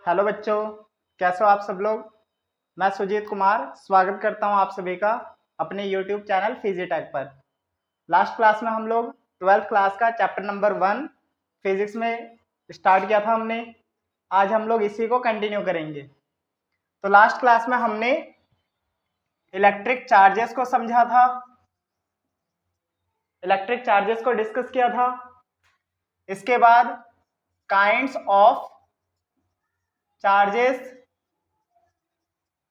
Hello बच्चों, कैसे हो आप सब लोग। मैं सुजीत कुमार स्वागत करता हूं आप सभी का अपने यूट्यूब चैनल फिजिटेक पर। लास्ट क्लास में हम लोग 12th क्लास का चैप्टर नंबर 1 फिजिक्स में स्टार्ट किया था हमने। आज हम लोग इसी को कंटिन्यू करेंगे। तो लास्ट क्लास में हमने इलेक्ट्रिक चार्जेस को समझा था, इलेक्ट्रिक चार्जेस को डिस्कस किया था। इसके बाद काइंड्स ऑफ चार्जेस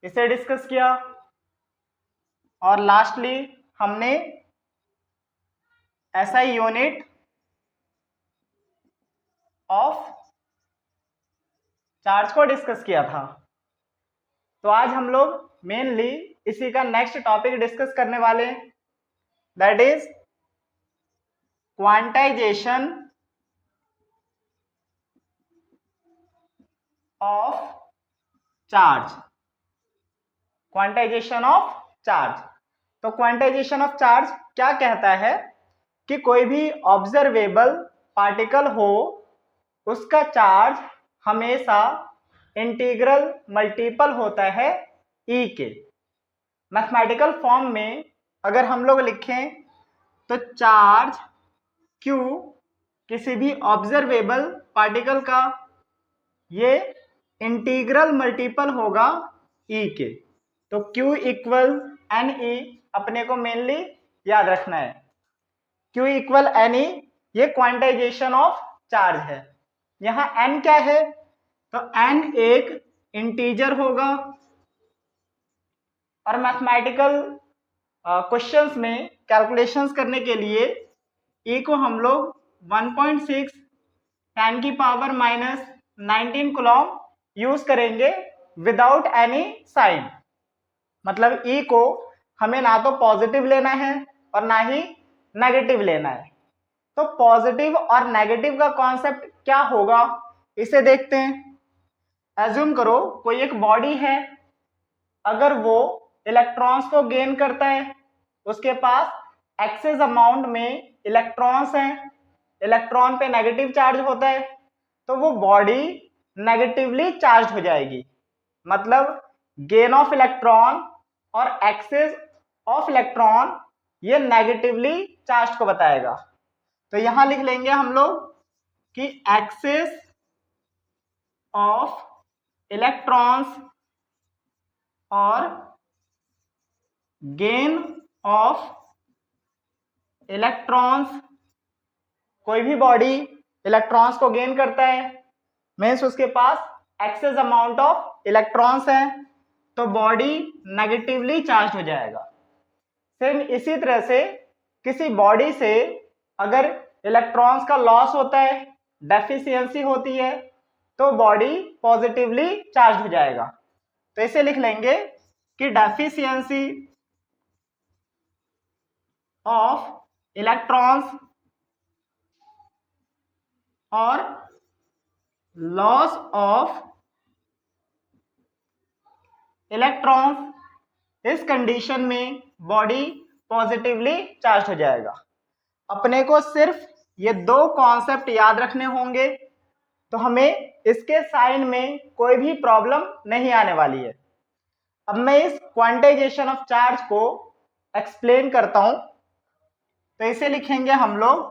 इसे डिस्कस किया, और लास्टली हमने एसआई यूनिट ऑफ चार्ज को डिस्कस किया था। तो आज हम लोग मेनली इसी का नेक्स्ट टॉपिक डिस्कस करने वाले हैं, that is quantization of charge. Quantization of charge. तो क्वांटाइजेशन ऑफ चार्ज क्या कहता है कि कोई भी ऑब्जर्वेबल पार्टिकल हो उसका चार्ज हमेशा इंटीग्रल मल्टीपल होता है ई के। मैथमेटिकल फॉर्म में अगर हम लोग लिखें तो चार्ज क्यू किसी भी ऑब्जर्वेबल पार्टिकल का ये इंटीग्रल मल्टीपल होगा ई के। तो Q इक्वल एन ई अपने को मेनली याद रखना है। Q इक्वल एन ई ये क्वांटाइजेशन ऑफ चार्ज है। यहाँ n क्या है, तो n एक इंटीजर होगा, और मैथमेटिकल क्वेश्चंस में कैलकुलेशंस करने के लिए e को हम लोग 1.6 10 की पावर माइनस 19 कूलम यूज करेंगे विदाउट एनी साइन। मतलब e को हमें ना तो पॉजिटिव लेना है और ना ही नेगेटिव लेना है। तो पॉजिटिव और नेगेटिव का कॉन्सेप्ट क्या होगा इसे देखते हैं। एज्यूम करो कोई एक बॉडी है, अगर वो इलेक्ट्रॉन्स को गेन करता है, उसके पास एक्सेस अमाउंट में इलेक्ट्रॉन्स हैं, इलेक्ट्रॉन पे नेगेटिव चार्ज होता है, तो वो बॉडी नेगेटिवली चार्ज हो जाएगी। मतलब गेन ऑफ इलेक्ट्रॉन और एक्सेस ऑफ इलेक्ट्रॉन ये नेगेटिवली चार्ज को बताएगा। तो यहां लिख लेंगे हम लोग कि एक्सेस ऑफ इलेक्ट्रॉन्स और गेन ऑफ इलेक्ट्रॉन्स। कोई भी बॉडी इलेक्ट्रॉन्स को गेन करता है मीन्स उसके पास एक्सेस अमाउंट ऑफ इलेक्ट्रॉन्स है, तो बॉडी नेगेटिवली चार्ज हो जाएगा। सेम इसी तरह से किसी बॉडी से अगर इलेक्ट्रॉन्स का लॉस होता है, डेफिशिएंसी होती है, तो बॉडी पॉजिटिवली चार्ज हो जाएगा। तो इसे लिख लेंगे कि डेफिशिएंसी ऑफ इलेक्ट्रॉन्स और लॉस ऑफ इलेक्ट्रॉन्स, इस कंडीशन में बॉडी पॉजिटिवली चार्ज हो जाएगा। अपने को सिर्फ ये दो कॉन्सेप्ट याद रखने होंगे, तो हमें इसके साइन में कोई भी प्रॉब्लम नहीं आने वाली है। अब मैं इस क्वांटाइजेशन ऑफ चार्ज को एक्सप्लेन करता हूं। तो इसे लिखेंगे हम लोग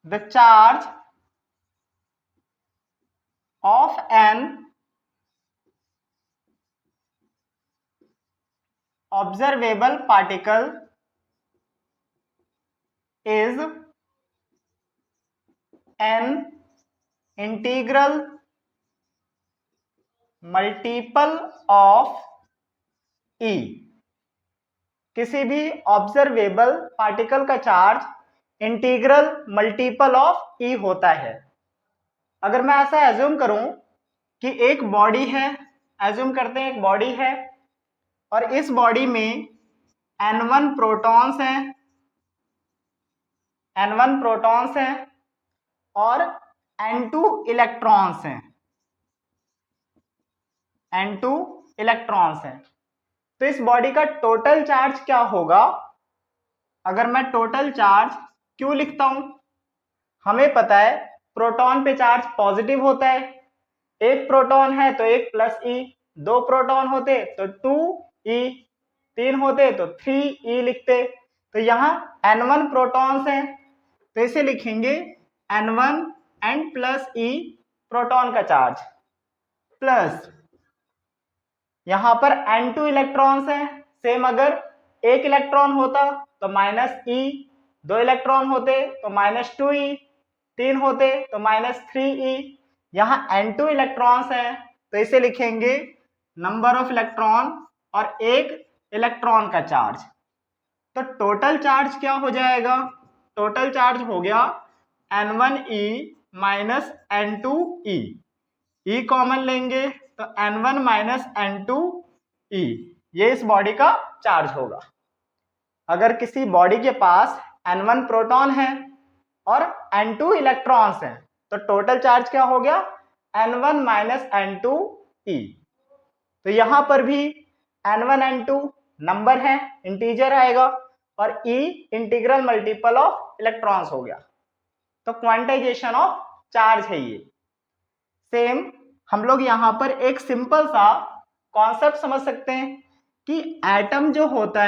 the charge of an observable particle is an integral multiple of E। किसी भी ऑब्जर्वेबल पार्टिकल का charge integral multiple of E होता है। अगर मैं ऐसा एज्यूम करूं कि एक बॉडी है, एज्यूम करते हैं एक बॉडी है, और इस बॉडी में N1 प्रोटॉन्स हैं, N1 प्रोटॉन्स हैं और N2 इलेक्ट्रॉन्स हैं, N2 इलेक्ट्रॉन्स हैं। तो इस बॉडी का टोटल चार्ज क्या होगा। अगर मैं टोटल चार्ज Q लिखता हूं, हमें पता है प्रोटॉन पे चार्ज पॉजिटिव होता है, एक प्रोटॉन है तो एक प्लस ई, दो प्रोटॉन होते तो 2e, तीन होते तो 3e लिखते। तो यहाँ n1 प्रोटॉन्स हैं तो इसे लिखेंगे n1 and plus e proton का चार्ज, प्लस यहाँ पर n2 इलेक्ट्रॉन्स हैं, सेम अगर एक इलेक्ट्रॉन होता तो माइनस e, दो इलेक्ट्रॉन होते तो माइनस 2e, तीन होते तो माइनस 3e। यहाँ n2 इलेक्ट्रॉन्स हैं तो इसे लिखेंगे नंबर ऑफ इलेक्ट्रॉन और एक इलेक्ट्रॉन का चार्ज। तो टोटल चार्ज क्या हो जाएगा, टोटल चार्ज हो गया n1e minus n2e, e common लेंगे तो n1 माइनस n2e, ये इस बॉडी का चार्ज होगा। अगर किसी बॉडी के पास n1 प्रोटॉन है और n2 इलेक्ट्रॉन्स हैं तो टोटल चार्ज क्या हो गया n1 माइनस n2e। तो यहां पर भी n1 n2 नंबर है, इंटीजर आएगा, और e integral multiple of electrons हो गया। तो क्वांटाइजेशन ऑफ चार्ज है ये। सेम हम लोग यहाँ पर एक सिंपल सा कॉन्सेप्ट समझ सकते हैं कि एटम जो होता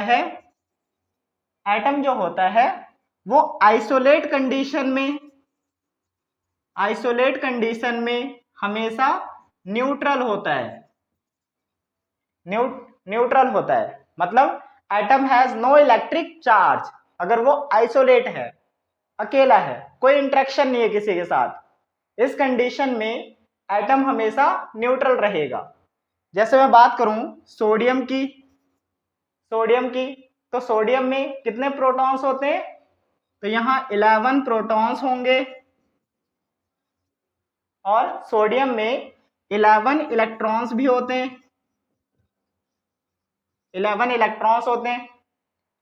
है वो आइसोलेट कंडीशन में हमेशा न्यूट्रल होता है, न्यूट्रल होता है, मतलब atom has no electric charge. अगर वो आइसोलेट है, अकेला है, कोई इंटरेक्शन नहीं है किसी के साथ, इस कंडीशन में एटम हमेशा न्यूट्रल रहेगा। जैसे मैं बात करूं सोडियम की, तो सोडियम में कितने प्रोटॉन्स होते हैं, तो यहाँ 11 प्रोटॉन्स होंगे और सोडियम में 11 इलेक्ट्रॉन्स भी होते हैं, 11 इलेक्ट्रॉन्स होते हैं।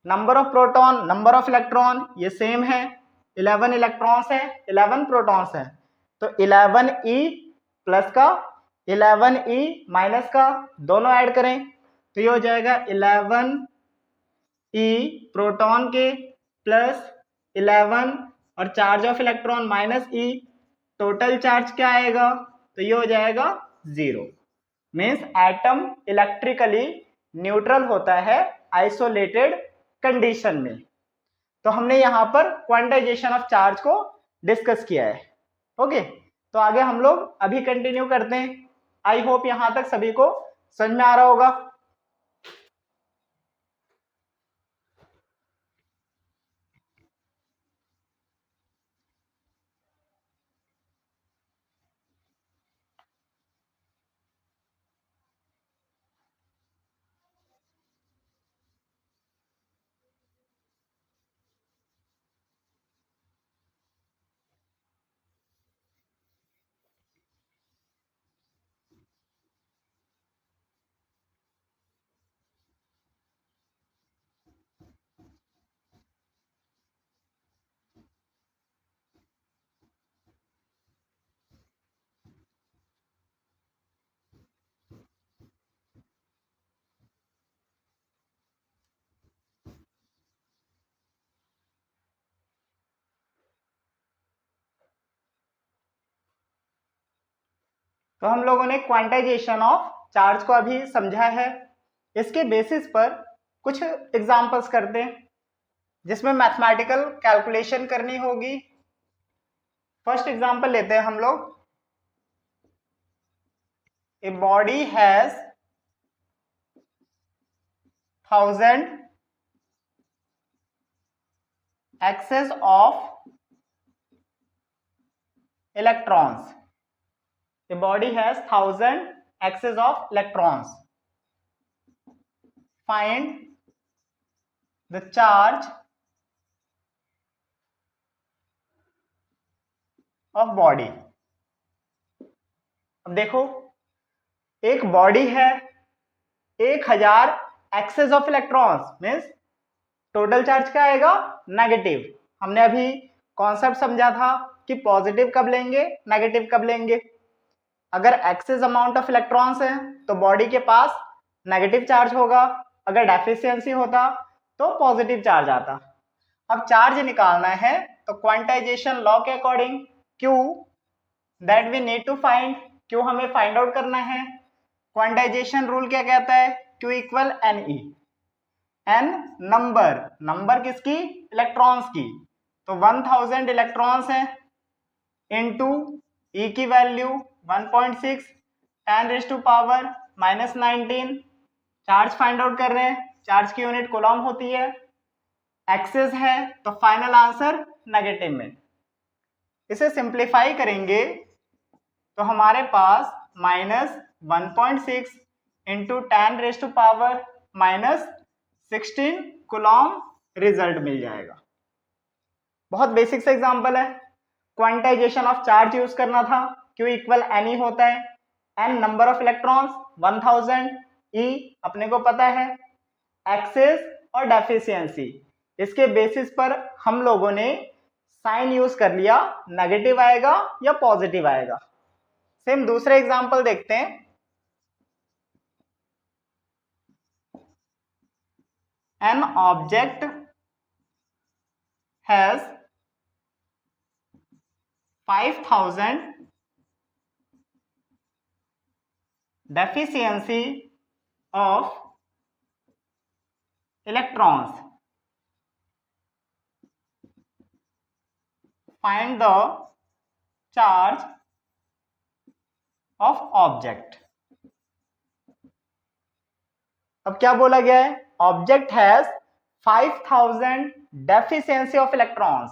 Number of proton, number of electron ये सेम है, 11 इलेक्ट्रॉन्स है, 11 प्रोटॉन्स है। तो 11e प्लस का 11e माइनस का दोनों ऐड करें तो ये हो जाएगा 11e प्रोटॉन के प्लस 11 और charge of electron minus e, total charge क्या आएगा, तो ये हो जाएगा 0। मीन्स एटम इलेक्ट्रिकली न्यूट्रल होता है आइसोलेटेड कंडीशन में। तो हमने यहाँ पर क्वांटाइजेशन ऑफ चार्ज को डिस्कस किया है। ओके, तो आगे हम लोग अभी कंटिन्यू करते हैं। आई होप यहाँ तक सभी को समझ में आ रहा होगा। तो हम लोगों ने क्वांटाइजेशन ऑफ चार्ज को अभी समझा है। इसके बेसिस पर कुछ एग्जांपल्स करते हैं जिसमें मैथमेटिकल कैलकुलेशन करनी होगी। फर्स्ट एग्जांपल लेते हैं हम लोग। A body has 1000 excess of electrons. A body has 1000 axes of electrons. Find the charge of body. अब देखो, एक बॉडी है, 1000 excess of electrons, means total charge क्या आएगा, नेगेटिव। हमने अभी कॉन्सेप्ट समझा था कि पॉजिटिव कब लेंगे, नेगेटिव कब लेंगे। अगर एक्सेस अमाउंट ऑफ इलेक्ट्रॉन्स है तो बॉडी के पास नेगेटिव चार्ज होगा, अगर डेफिशिएंसी होता तो पॉजिटिव चार्ज आता। अब चार्ज निकालना है तो क्वांटाइजेशन लॉ के according Q that we need to find, Q हमें फाइंड आउट करना है। क्वांटाइजेशन रूल क्या कहता है, Q equal n e, n number किसकी, इलेक्ट्रॉन्स की, तो 1000 इलेक्ट्रॉन्स हैं इनटू ई की वैल्यू 1.6 10⁻⁻19, चार्ज फाइंड आउट कर रहे हैं, चार्ज की यूनिट कूलम होती है, एक्सेस है तो फाइनल आंसर नेगेटिव में। इसे सिंप्लीफाई करेंगे तो हमारे पास -1.6 इंटू 10⁻⁻16 कूलम रिजल्ट मिल जाएगा। बहुत बेसिक सा एग्जांपल है, क्वांटाइजेशन ऑफ चार्ज यूज करना था, क्यू इक्वल एन ई होता है, एन नंबर ऑफ इलेक्ट्रॉन्स 1000, ई अपने को पता है, एक्सेस और डेफिशिएंसी, इसके बेसिस पर हम लोगों ने साइन यूज कर लिया, नेगेटिव आएगा या पॉजिटिव आएगा। सेम दूसरे एग्जांपल देखते हैं। An object has 5000 deficiency of electrons. Find the charge of object. अब क्या बोला गया है, object has 5000 deficiency of electrons,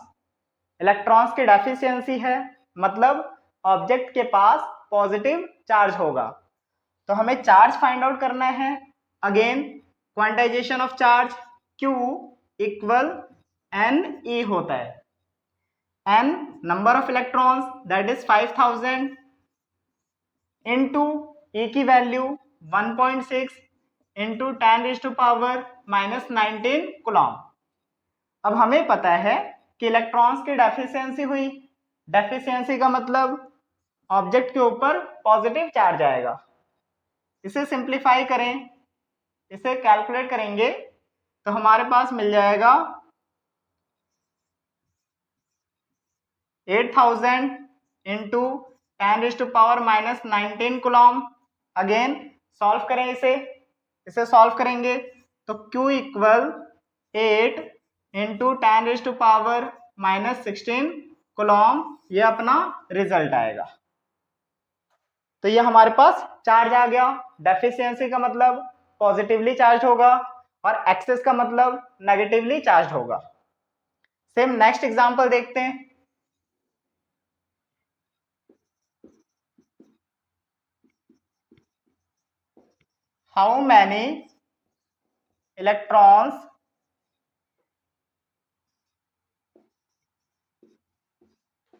electrons की डेफिशिएंसी है, मतलब ऑब्जेक्ट के पास पॉजिटिव चार्ज होगा। तो हमें चार्ज फाइंड आउट करना है। Again quantisation of charge, Q equal n e होता है, n number of electrons that is 5000 into e की वैल्यू 1.6 इंटू 10⁻⁻19 कूलम। अब हमें पता है कि इलेक्ट्रॉन्स की डेफिशिएंसी हुई, डेफिशिएंसी का मतलब ऑब्जेक्ट के ऊपर पॉजिटिव चार्ज आएगा। इसे सिंप्लीफाई करें, इसे कैलकुलेट करेंगे तो हमारे पास मिल जाएगा 8000 इंटू 10⁻⁻19 कूलम। अगेन सॉल्व करें, इसे सॉल्व करेंगे तो Q इक्वल 8 इंटू 10⁻⁻16 कूलम, ये अपना रिजल्ट आएगा। तो ये हमारे पास चार्ज आ गया, डेफिशिएंसी का मतलब पॉजिटिवली चार्ज होगा और एक्सेस का मतलब नेगेटिवली चार्ज होगा। सेम नेक्स्ट एग्जांपल देखते हैं। How many electrons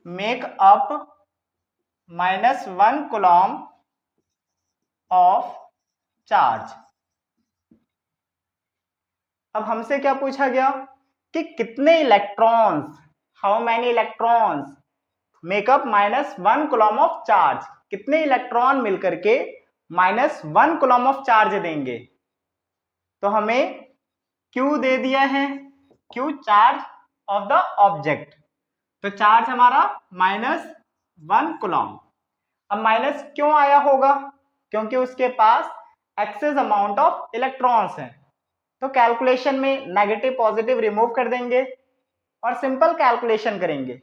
make up -1 coulomb of charge. अब हमसे क्या पूछा गया कि कितने electrons, how many electrons makeup -1 coulomb of charge, कितने इलेक्ट्रॉन मिलकर के -1 कूलम ऑफ चार्ज देंगे। तो हमें Q दे दिया है, Q charge of the object, तो चार्ज हमारा -1 कूलम। अब माइनस क्यों आया होगा, क्योंकि उसके पास एक्सेस अमाउंट ऑफ इलेक्ट्रॉन्स हैं। तो कैलकुलेशन में नेगेटिव पॉजिटिव रिमूव कर देंगे और सिंपल कैलकुलेशन करेंगे।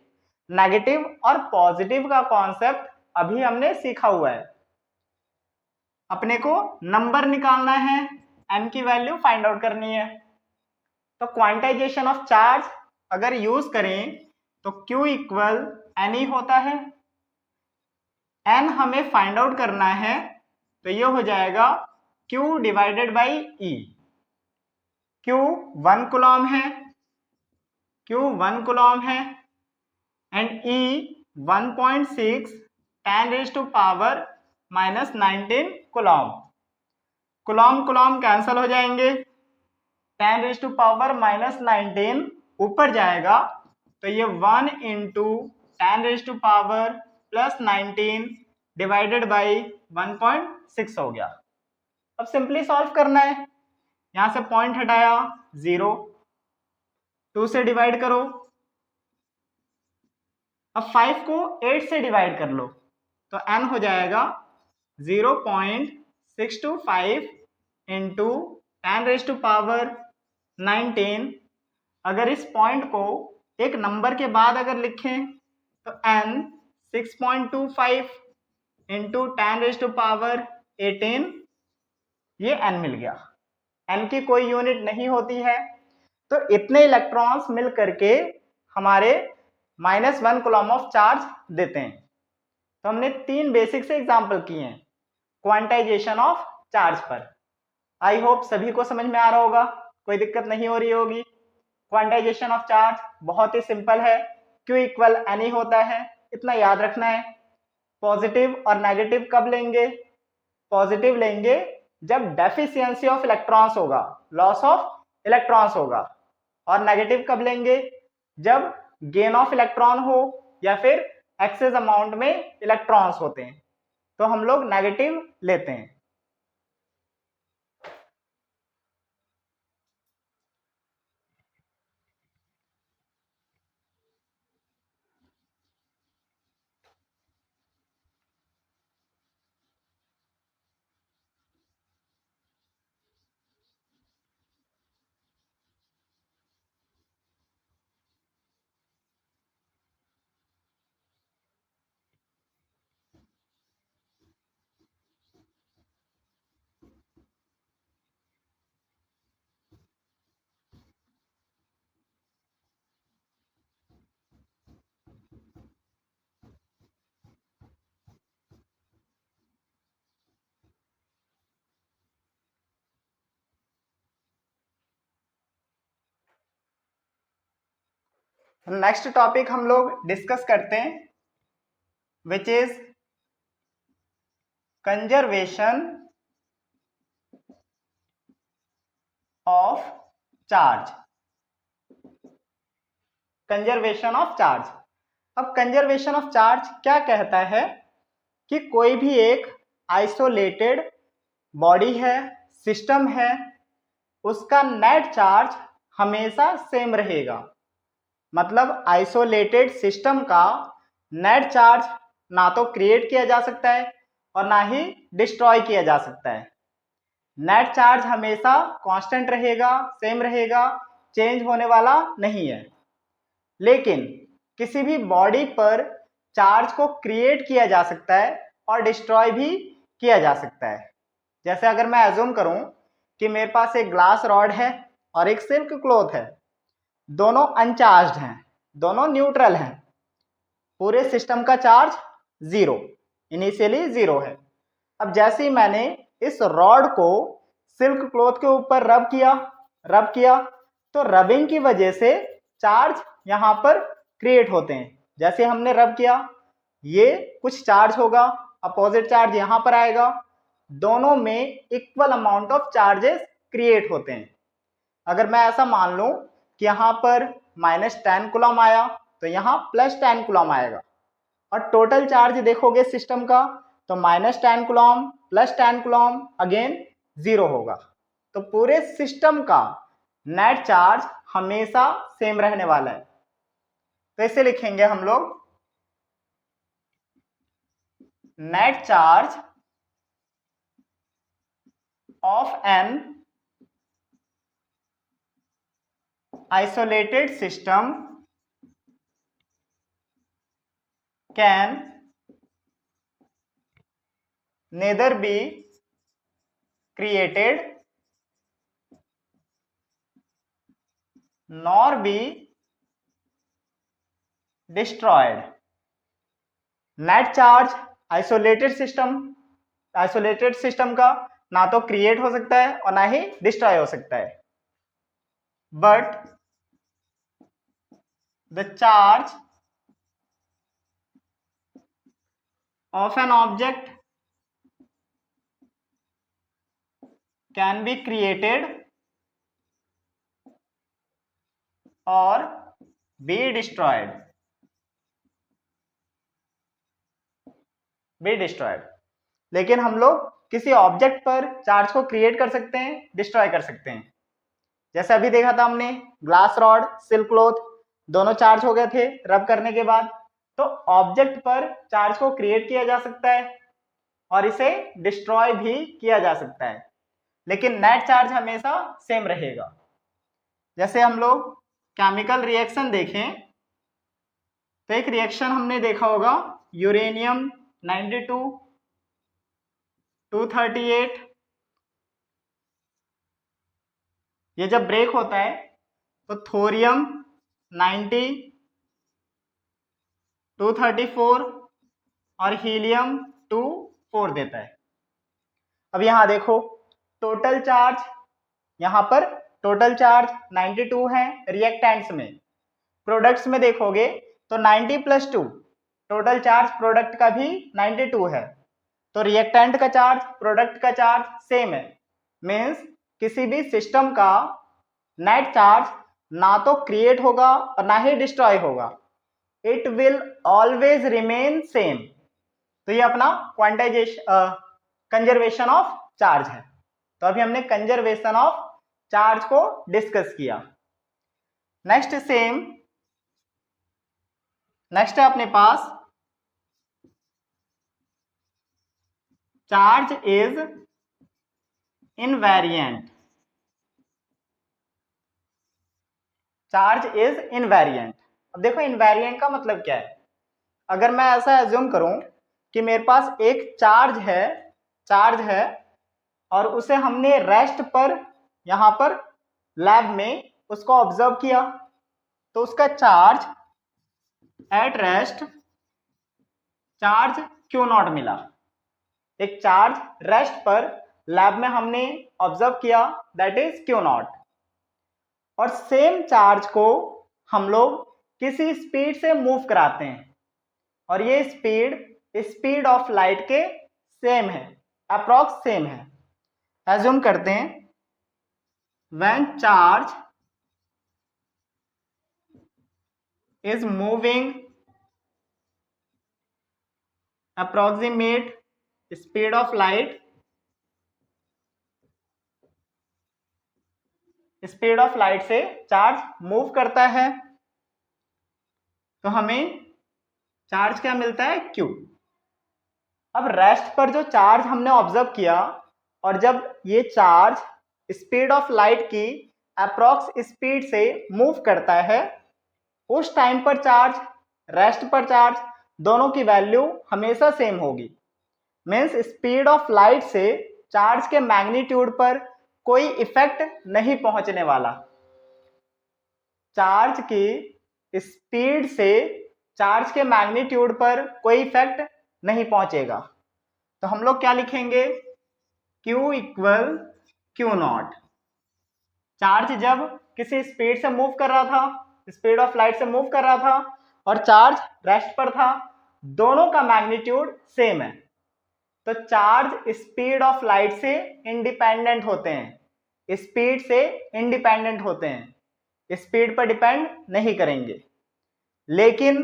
नेगेटिव और पॉजिटिव का कॉन्सेप्ट अभी हमने सीखा हुआ है। अपने को नंबर निकालना है, n की वैल्यू फाइंड आउट करनी है। तो क्वांटाइजेशन ऑफ चार्ज अगर यूज करें तो Q इक्वल एन ई होता है, n हमें फाइंड आउट करना है तो ये हो जाएगा Q divided by E। Q 1 coulomb है, Q 1 कूलम है and E 1.6 10⁻⁻19 coulomb. Coulomb coulomb cancel हो जाएंगे, 10⁻⁻19 ऊपर जाएगा तो ये 1 इंटू 10⁻⁻19 डिवाइडेड बाई 1.6 हो गया। अब सिंपली सॉल्व करना है, यहां से पॉइंट हटाया 0, 2 से डिवाइड करो, अब 5 को 8 से डिवाइड कर लो तो n हो जाएगा 0.625 इंटू 10⁻19। अगर इस पॉइंट को एक नंबर के बाद अगर लिखें तो n 6.25 इंटू 10⁻18, ये n मिल गया। n की कोई यूनिट नहीं होती है, तो इतने इलेक्ट्रॉन्स मिल करके हमारे -1 कूलम ऑफ चार्ज देते हैं। तो हमने 3 बेसिक से एग्जाम्पल किए हैं क्वांटाइजेशन ऑफ चार्ज पर। आई होप सभी को समझ में आ रहा होगा, कोई दिक्कत नहीं हो रही होगी। क्वांटाइजेशन ऑफ चार्ज बहुत ही सिंपल है, Q इक्वल N होता है, इतना याद रखना है। पॉजिटिव और नेगेटिव कब लेंगे? पॉजिटिव लेंगे जब डेफिशिएंसी ऑफ इलेक्ट्रॉन्स होगा, लॉस ऑफ इलेक्ट्रॉन्स होगा। और नेगेटिव कब लेंगे? जब गेन ऑफ इलेक्ट्रॉन हो या फिर एक्सेस अमाउंट में इलेक्ट्रॉन्स होते हैं, तो हम लोग नेगेटिव लेते हैं। नेक्स्ट टॉपिक हम लोग डिस्कस करते हैं, which is conservation of charge. Conservation of charge. अब कंजर्वेशन ऑफ चार्ज क्या कहता है कि कोई भी एक आइसोलेटेड बॉडी है, सिस्टम है, उसका नेट चार्ज हमेशा सेम रहेगा। मतलब आइसोलेटेड सिस्टम का नेट चार्ज ना तो क्रिएट किया जा सकता है और ना ही डिस्ट्रॉय किया जा सकता है। नेट चार्ज हमेशा कांस्टेंट रहेगा, सेम रहेगा, चेंज होने वाला नहीं है। लेकिन किसी भी बॉडी पर चार्ज को क्रिएट किया जा सकता है और डिस्ट्रॉय भी किया जा सकता है। जैसे अगर मैं एज्यूम करूं कि मेरे पास एक ग्लास रॉड है और एक सिल्क क्लॉथ है, दोनों अनचार्ज्ड हैं, दोनों न्यूट्रल हैं, पूरे सिस्टम का चार्ज 0, इनिशियली 0 है। अब जैसे ही मैंने इस रॉड को सिल्क क्लॉथ के ऊपर रब किया तो रबिंग की वजह से चार्ज यहाँ पर क्रिएट होते हैं। जैसे हमने रब किया, ये कुछ चार्ज होगा, अपोजिट चार्ज यहाँ पर आएगा, दोनों में equal amount of charges create होते हैं। अगर मैं ऐसा मान लूं कि यहाँ पर -10 कूलम आया तो यहाँ +10 कूलम आएगा, और टोटल चार्ज देखोगे सिस्टम का तो -10 कूलम +10 कूलम अगेन 0 होगा। तो पूरे सिस्टम का नेट चार्ज हमेशा सेम रहने वाला है। तो इसे लिखेंगे हम लोग net charge of an isolated system can neither be created nor be destroyed। Net charge isolated system का ना तो क्रिएट हो सकता है और ना ही डिस्ट्रॉय हो सकता है। But the charge of an object can be created or be destroyed। लेकिन हम लोग किसी ऑब्जेक्ट पर चार्ज को क्रिएट कर सकते हैं, डिस्ट्रॉय कर सकते हैं। जैसे अभी देखा था हमने, ग्लास रॉड, सिल्क क्लॉथ, दोनों चार्ज हो गए थे रब करने के बाद, तो ऑब्जेक्ट पर चार्ज को क्रिएट किया जा सकता है और इसे डिस्ट्रॉय भी किया जा सकता है, लेकिन नेट चार्ज हमेशा सेम रहेगा। जैसे हम लोग केमिकल रिएक्शन देखें तो एक रिएक्शन हमने देखा होगा, यूरेनियम 92 238, ये जब ब्रेक होता है तो थोरियम 90 234 और हीलियम 24 देता है। अब यहां देखो टोटल चार्ज, यहां पर टोटल चार्ज 92 है रिएक्टेंट्स में। प्रोडक्ट्स में देखोगे तो 90 + 2 टोटल चार्ज प्रोडक्ट का भी 92 है, तो रिएक्टेंट का चार्ज प्रोडक्ट का चार्ज सेम है। मीन्स किसी भी सिस्टम का नेट चार्ज ना तो क्रिएट होगा और ना ही डिस्ट्रॉय होगा, it will always remain same. तो ये अपना क्वांटाइजेशन कंजर्वेशन ऑफ चार्ज है। तो अभी हमने कंजर्वेशन ऑफ चार्ज को डिस्कस किया। नेक्स्ट है अपने पास charge is invariant. Charge is invariant. अब देखो इनवेरिएंट का मतलब क्या है। अगर मैं ऐसा एज्यूम करूं कि मेरे पास एक चार्ज है और उसे हमने रेस्ट पर यहां पर लैब में उसको ऑब्जर्व किया, तो उसका charge at rest charge Q0 मिला। एक चार्ज रेस्ट पर लैब में हमने ऑब्जर्व किया, दैट इज Q0। और सेम चार्ज को हम लोग किसी स्पीड से मूव कराते हैं और ये स्पीड ऑफ लाइट के सेम है, अप्रॉक्स सेम है। एज्यूम करते हैं when charge is moving approximate speed of light, speed of light से चार्ज मूव करता है, तो हमें चार्ज क्या मिलता है, Q। अब रेस्ट पर जो चार्ज हमने ऑब्जर्व किया और जब ये चार्ज स्पीड ऑफ लाइट की अप्रॉक्स स्पीड से मूव करता है, उस टाइम पर चार्ज, रेस्ट पर चार्ज, दोनों की वैल्यू हमेशा सेम होगी। मीन्स स्पीड ऑफ लाइट से चार्ज के मैग्नीट्यूड पर कोई इफेक्ट नहीं पहुंचने वाला। चार्ज की स्पीड से चार्ज के मैग्नीट्यूड पर कोई इफेक्ट नहीं पहुंचेगा। तो हम लोग क्या लिखेंगे, Q = Q0। चार्ज जब किसी स्पीड से मूव कर रहा था, स्पीड ऑफ लाइट से मूव कर रहा था और चार्ज रेस्ट पर था, दोनों का मैग्नीट्यूड सेम है। तो चार्ज स्पीड ऑफ लाइट से इंडिपेंडेंट होते हैं, स्पीड से इंडिपेंडेंट होते हैं, स्पीड पर डिपेंड नहीं करेंगे। लेकिन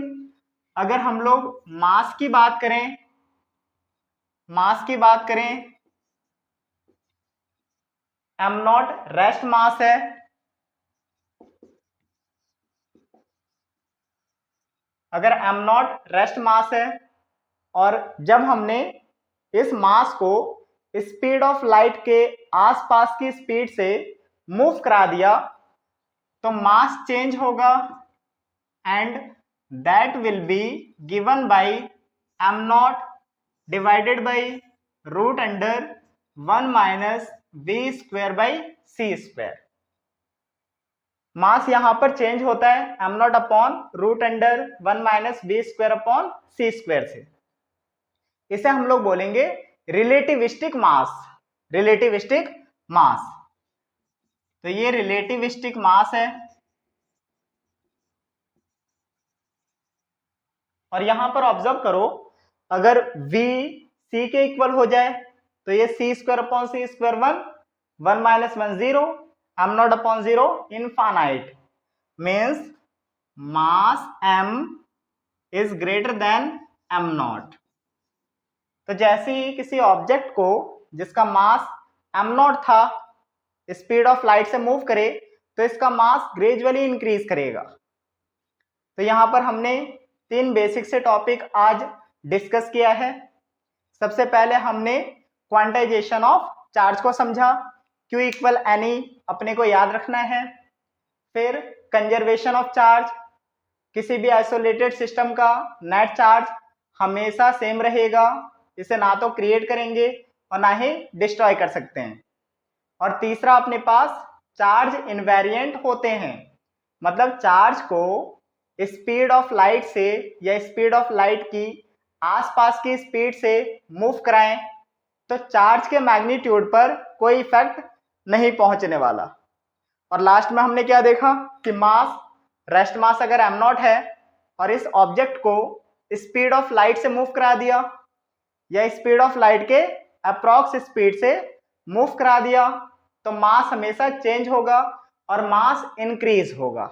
अगर हम लोग मास की बात करें, m0 रेस्ट मास है, अगर m0 रेस्ट मास है और जब हमने इस मास को स्पीड ऑफ लाइट के आसपास की स्पीड से मूव करा दिया, तो मास चेंज होगा and that will be given by m0 divided by √1 - v²/c²। मास यहां पर चेंज होता है m0 अपॉन √1 - v²/c² से। इसे हम लोग बोलेंगे रिलेटिविस्टिक मास। तो ये रिलेटिविस्टिक मास है और यहां पर ऑब्जर्व करो, अगर v c के इक्वल हो जाए तो ये c²/c² 1 - 1 0, m0 upon 0 infinite. Means mass m is greater than m0। तो जैसे ही किसी ऑब्जेक्ट को जिसका मास m0 था स्पीड ऑफ लाइट से मूव करे, तो इसका मास ग्रेजुअली इंक्रीज करेगा। तो यहां पर हमने 3 बेसिक से टॉपिक आज डिस्कस किया है। सबसे पहले हमने क्वांटाइजेशन ऑफ चार्ज को समझा, Q इक्वल एनी अपने को याद रखना है। फिर कंजर्वेशन ऑफ चार्ज, किसी भी आइसोलेटेड सिस्टम का नेट चार्ज हमेशा सेम रहेगा, इसे ना तो क्रिएट करेंगे और ना ही डिस्ट्रॉय कर सकते हैं। और तीसरा अपने पास चार्ज इनवेरिएंट होते हैं, मतलब चार्ज को स्पीड ऑफ लाइट से या स्पीड ऑफ लाइट की आसपास की स्पीड से मूव कराएं तो चार्ज के मैग्नीट्यूड पर कोई इफेक्ट नहीं पहुंचने वाला। और लास्ट में हमने क्या देखा कि मास, रेस्ट मास अगर m0 है और इस ऑब्जेक्ट को स्पीड ऑफ लाइट से मूव करा दिया या स्पीड ऑफ लाइट के अप्रॉक्स स्पीड से मूव करा दिया तो मास हमेशा चेंज होगा और मास इंक्रीज होगा।